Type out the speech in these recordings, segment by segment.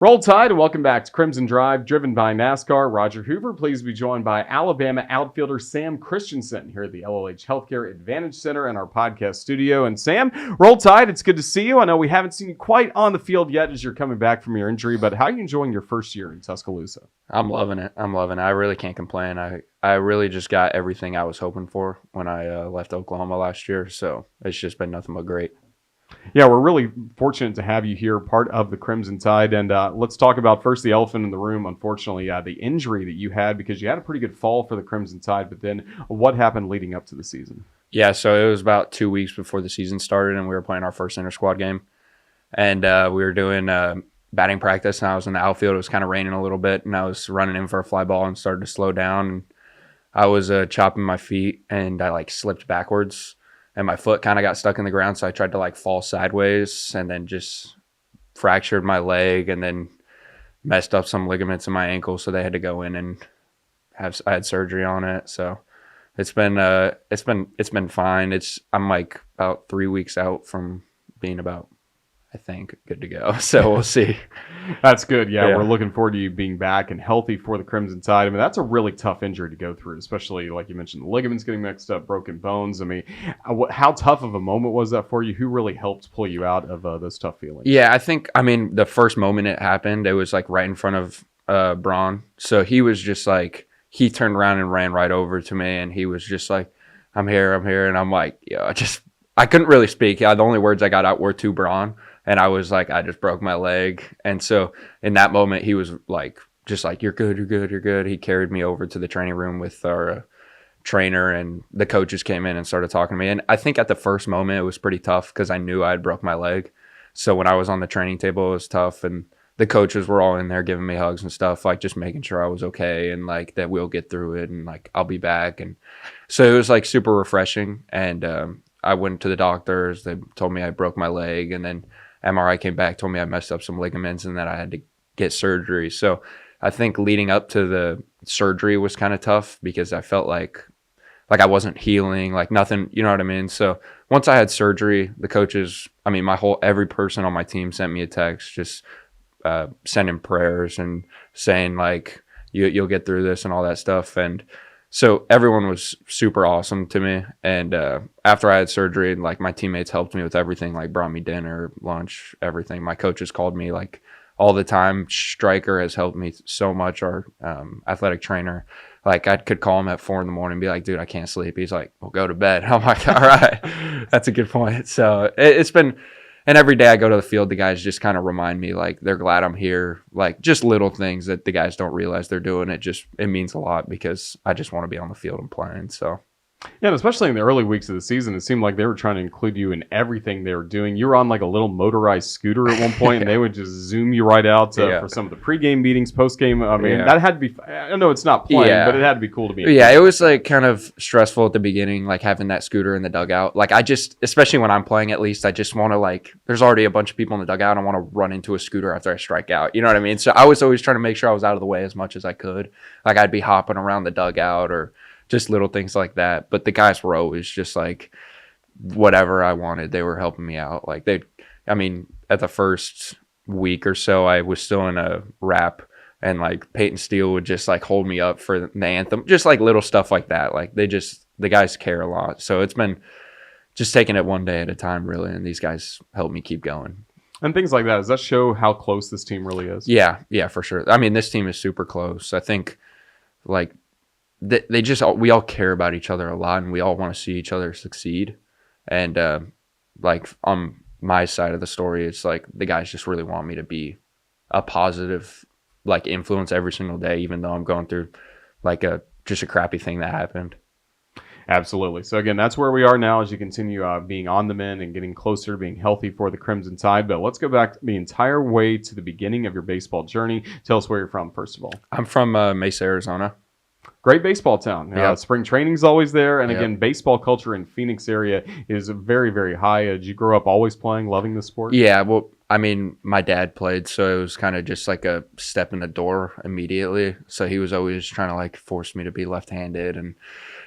Roll Tide and welcome back to Crimson Drive, driven by NASCAR. Roger Hoover, pleased to be joined by Alabama outfielder Sam Christiansen here at the LLH Healthcare Advantage Center in our podcast studio. And Sam, Roll Tide, it's good to see you. I know we haven't seen you quite on the field yet as you're coming back from your injury, but how are you enjoying your first year in Tuscaloosa? I'm loving it. I really can't complain. I really just got everything I was hoping for when I left Oklahoma last year, so it's just been nothing but great. Yeah, we're really fortunate to have you here, part of the Crimson Tide. And let's talk about first the elephant in the room, unfortunately, the injury that you had, because you had a pretty good fall for the Crimson Tide. But then what happened leading up to the season? Yeah, so it was about 2 weeks before the season started, and we were playing our first inter-squad game. And we were doing batting practice, and I was in the outfield. It was kind of raining a little bit, and I was running in for a fly ball and started to slow down. And I was chopping my feet, and I, slipped backwards. And my foot kind of got stuck in the ground, so I tried to fall sideways and then just fractured my leg and then messed up some ligaments in my ankle, so they had to go in and I had surgery on it. So it's been fine. I'm about 3 weeks out from being about, I think, good to go. So we'll see. That's good. Yeah, we're looking forward to you being back and healthy for the Crimson Tide. I mean, that's a really tough injury to go through, especially like you mentioned, the ligaments getting mixed up, broken bones. I mean, how tough of a moment was that for you? Who really helped pull you out of those tough feelings? Yeah, the first moment it happened, it was right in front of Braun. So he was just he turned around and ran right over to me, and he was just like, I'm here. And I'm like, yeah, I couldn't really speak. Yeah, the only words I got out were to Braun. And I was like, I just broke my leg. And so in that moment, he was you're good. He carried me over to the training room with our trainer, and the coaches came in and started talking to me. And I think at the first moment, it was pretty tough because I knew I had broke my leg. So when I was on the training table, it was tough. And the coaches were all in there giving me hugs and stuff, just making sure I was okay and that we'll get through it and I'll be back. And so it was super refreshing. And I went to the doctors. They told me I broke my leg, and then MRI came back, told me I messed up some ligaments and that I had to get surgery. So I think leading up to the surgery was kind of tough because I felt like I wasn't healing, nothing, you know what I mean? So once I had surgery, the coaches, every person on my team sent me a text, just sending prayers and saying you'll get through this and all that stuff. And so everyone was super awesome to me. And after I had surgery, my teammates helped me with everything, brought me dinner, lunch, everything. My coaches called me all the time. Stryker has helped me so much, our athletic trainer. I could call him at 4 a.m. and be like, dude, I can't sleep. He's like, well, go to bed. I'm like, all right, that's a good point. So it's been, and every day I go to the field, the guys just kind of remind me, they're glad I'm here. Just little things that the guys don't realize they're doing. It means a lot because I just want to be on the field and playing. So. Yeah, and especially in the early weeks of the season, it seemed like they were trying to include you in everything they were doing. You were on a little motorized scooter at one point, and they would just zoom you right out for some of the pregame meetings, postgame. That had to be. I know it's not playing, but it had to be cool to be. Yeah, it was kind of stressful at the beginning, having that scooter in the dugout. Especially when I'm playing, at least I just want to There's already a bunch of people in the dugout. I want to run into a scooter after I strike out. You know what I mean? So I was always trying to make sure I was out of the way as much as I could. I'd be hopping around the dugout or just little things like that. But the guys were always just whatever I wanted, they were helping me out. At the first week or so, I was still in a rap, and Peyton Steele would just hold me up for the anthem, just little stuff like that. The guys care a lot. So it's been just taking it one day at a time, really. And these guys help me keep going. And things like that. Does that show how close this team really is? Yeah, for sure. This team is super close. I think we all care about each other a lot, and we all want to see each other succeed. And on my side of the story, it's the guys just really want me to be a positive influence every single day, even though I'm going through just a crappy thing that happened. Absolutely. So again, that's where we are now as you continue being on the mend and getting closer to being healthy for the Crimson Tide. But let's go back the entire way to the beginning of your baseball journey. Tell us where you're from, first of all. I'm from Mesa, Arizona. Great baseball town. Spring training's always there. And again, baseball culture in Phoenix area is very, very high. Did you grow up always playing, loving the sport? Yeah, well, my dad played, so it was kind of just a step in the door immediately. So he was always trying to force me to be left-handed. And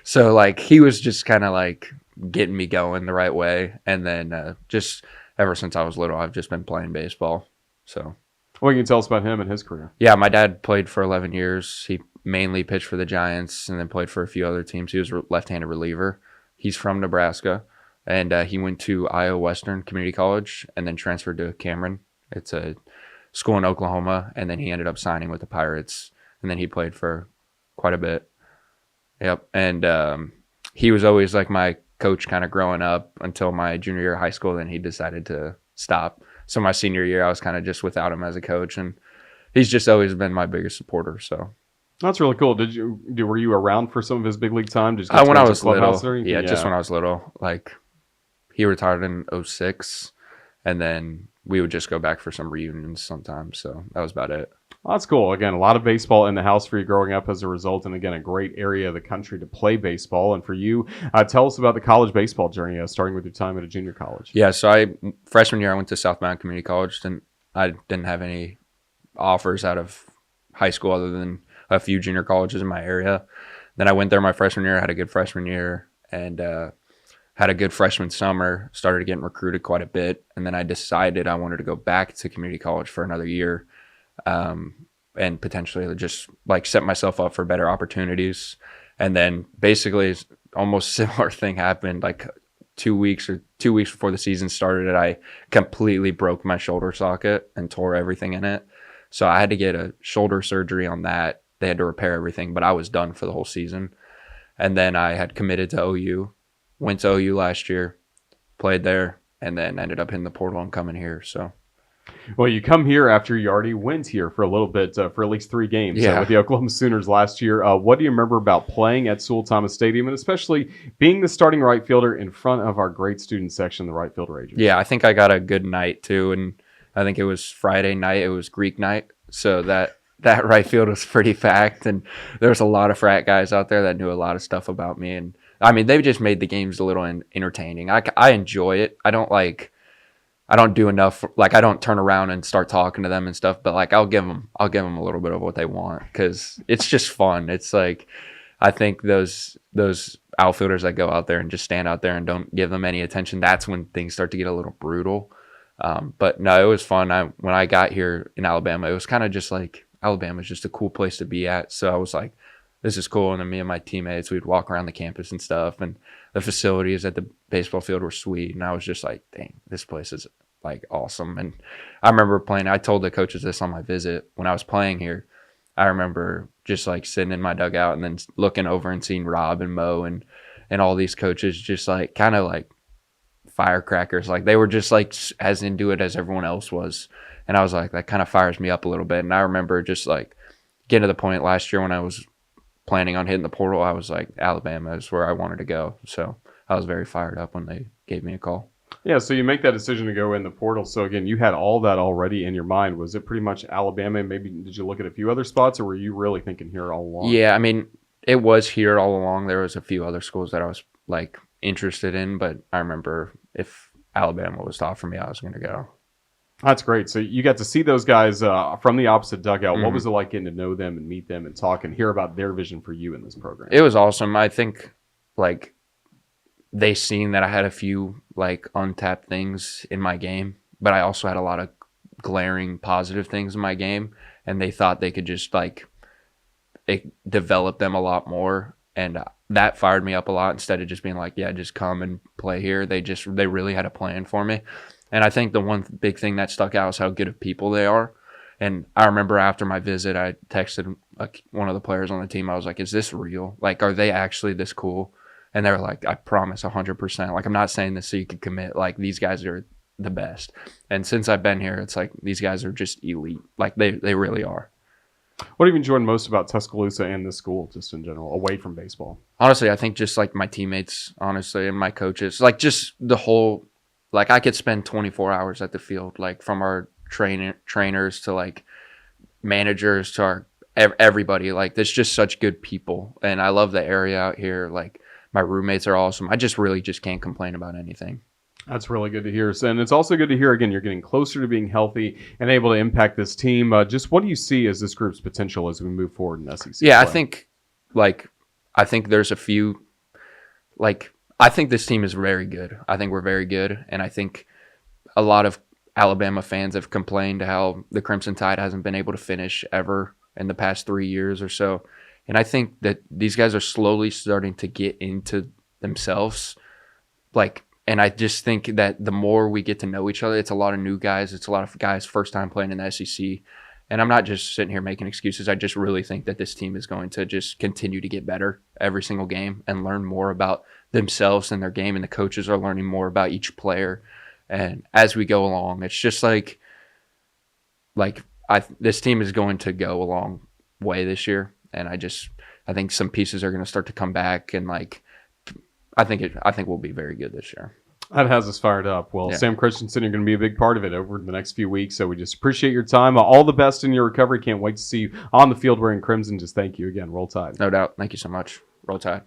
so he was just kind of getting me going the right way. And then just ever since I was little, I've just been playing baseball. So What can you tell us about him and his career? Yeah, my dad played for 11 years. He mainly pitched for the Giants and then played for a few other teams. He was a left-handed reliever. He's from Nebraska, and he went to Iowa Western Community College and then transferred to Cameron. It's a school in Oklahoma, and then he ended up signing with the Pirates, and then he played for quite a bit. Yep, and he was always like my coach kind of growing up until my junior year of high school. Then he decided to stop. So my senior year, I was kind of just without him as a coach, and he's just always been my biggest supporter. So that's really cool. Were you around for some of his big league time? Did you when I was little, yeah, just when I was little. Like he retired in 06, and then we would just go back for some reunions sometimes. So that was about it. Well, that's cool. Again, a lot of baseball in the house for you growing up as a result, and again, a great area of the country to play baseball. And for you, tell us about the college baseball journey, starting with your time at a junior college. Yeah, so freshman year I went to South Mountain Community College, and I didn't have any offers out of high school other than a few junior colleges in my area. Then I went there my freshman year, had a good freshman year, and had a good freshman summer, started getting recruited quite a bit, and then I decided I wanted to go back to community college for another year. And potentially just like set myself up for better opportunities. And then basically almost similar thing happened like 2 weeks before the season started. I completely broke my shoulder socket and tore everything in it. So I had to get a shoulder surgery on that. They had to repair everything, but I was done for the whole season. And then I had committed to OU, went to OU last year, played there, and then ended up hitting the portal and coming here. So. Well, you come here after you already went here for a little bit, for at least 3 games with the Oklahoma Sooners last year. What do you remember about playing at Sewell Thomas Stadium, and especially being the starting right fielder in front of our great student section, the right field Rangers? Yeah, I think I got a good night too, and I think it was Friday night. It was Greek night, so that right field was pretty packed, and there was a lot of frat guys out there that knew a lot of stuff about me, and I mean they just made the games a little entertaining. I enjoy it. I don't do enough. Like I don't turn around and start talking to them and stuff, but like I'll give them a little bit of what they want because it's just fun. It's like I think those outfielders that go out there and just stand out there and don't give them any attention, that's when things start to get a little brutal. But no, it was fun. When I got here in Alabama, it was kind of just like Alabama's just a cool place to be at. So I was like, this is cool. And then me and my teammates, we'd walk around the campus and stuff, and the facilities at the baseball field were sweet. And I was just like, dang, this place is like awesome. And I remember playing, I told the coaches this on my visit when I was playing here. I remember just like sitting in my dugout and then looking over and seeing Rob and Mo and all these coaches just like kind of like firecrackers. Like they were just like as into it as everyone else was. And I was like, that kind of fires me up a little bit. And I remember just like getting to the point last year when I was planning on hitting the portal, I was like, Alabama is where I wanted to go. So I was very fired up when they gave me a call. Yeah, so you make that decision to go in the portal. So again, you had all that already in your mind. Was it pretty much Alabama? Maybe did you look at a few other spots, or were you really thinking here all along? Yeah, I mean, it was here all along. There was a few other schools that I was like interested in, but I remember if Alabama was to offer me, I was going to go. That's great. So you got to see those guys from the opposite dugout. Mm-hmm. What was it like getting to know them and meet them and talk and hear about their vision for you in this program? It was awesome. I think like they seen that I had a few like untapped things in my game, but I also had a lot of glaring positive things in my game, and they thought they could just like develop them a lot more, and that fired me up a lot. Instead of just being like, yeah, just come and play here, they really had a plan for me. And I think the one big thing that stuck out is how good of people they are. And I remember after my visit, I texted one of the players on the team. I was like, is this real? Like, are they actually this cool? And they were like, I promise 100%. Like, I'm not saying this so you can commit. Like, these guys are the best. And since I've been here, it's like these guys are just elite. Like, they really are. What have you enjoyed most about Tuscaloosa and this school, just in general, away from baseball? Honestly, I think just like my teammates, honestly, and my coaches, like just the whole, like I could spend 24 hours at the field, like from our trainers to like managers to our everybody. Like, there's just such good people, and I love the area out here. Like, my roommates are awesome. I just really just can't complain about anything. That's really good to hear. And it's also good to hear, again, you're getting closer to being healthy and able to impact this team. Just what do you see as this group's potential as we move forward in SEC Yeah, play? I think there's a few, like, I think this team is very good. I think we're very good. And I think a lot of Alabama fans have complained how the Crimson Tide hasn't been able to finish ever in the past 3 years or so. And I think that these guys are slowly starting to get into themselves. And I just think that the more we get to know each other, it's a lot of new guys. It's a lot of guys first time playing in the SEC. And I'm not just sitting here making excuses. I just really think that this team is going to just continue to get better every single game and learn more about themselves and their game. And the coaches are learning more about each player. And as we go along, it's just this team is going to go a long way this year. And I think some pieces are going to start to come back, and I think we'll be very good this year. That has us fired up. Well, Yeah. Sam Christiansen, you're going to be a big part of it over the next few weeks. So we just appreciate your time. All the best in your recovery. Can't wait to see you on the field wearing crimson. Just thank you again. Roll Tide. No doubt. Thank you so much. Roll Tide.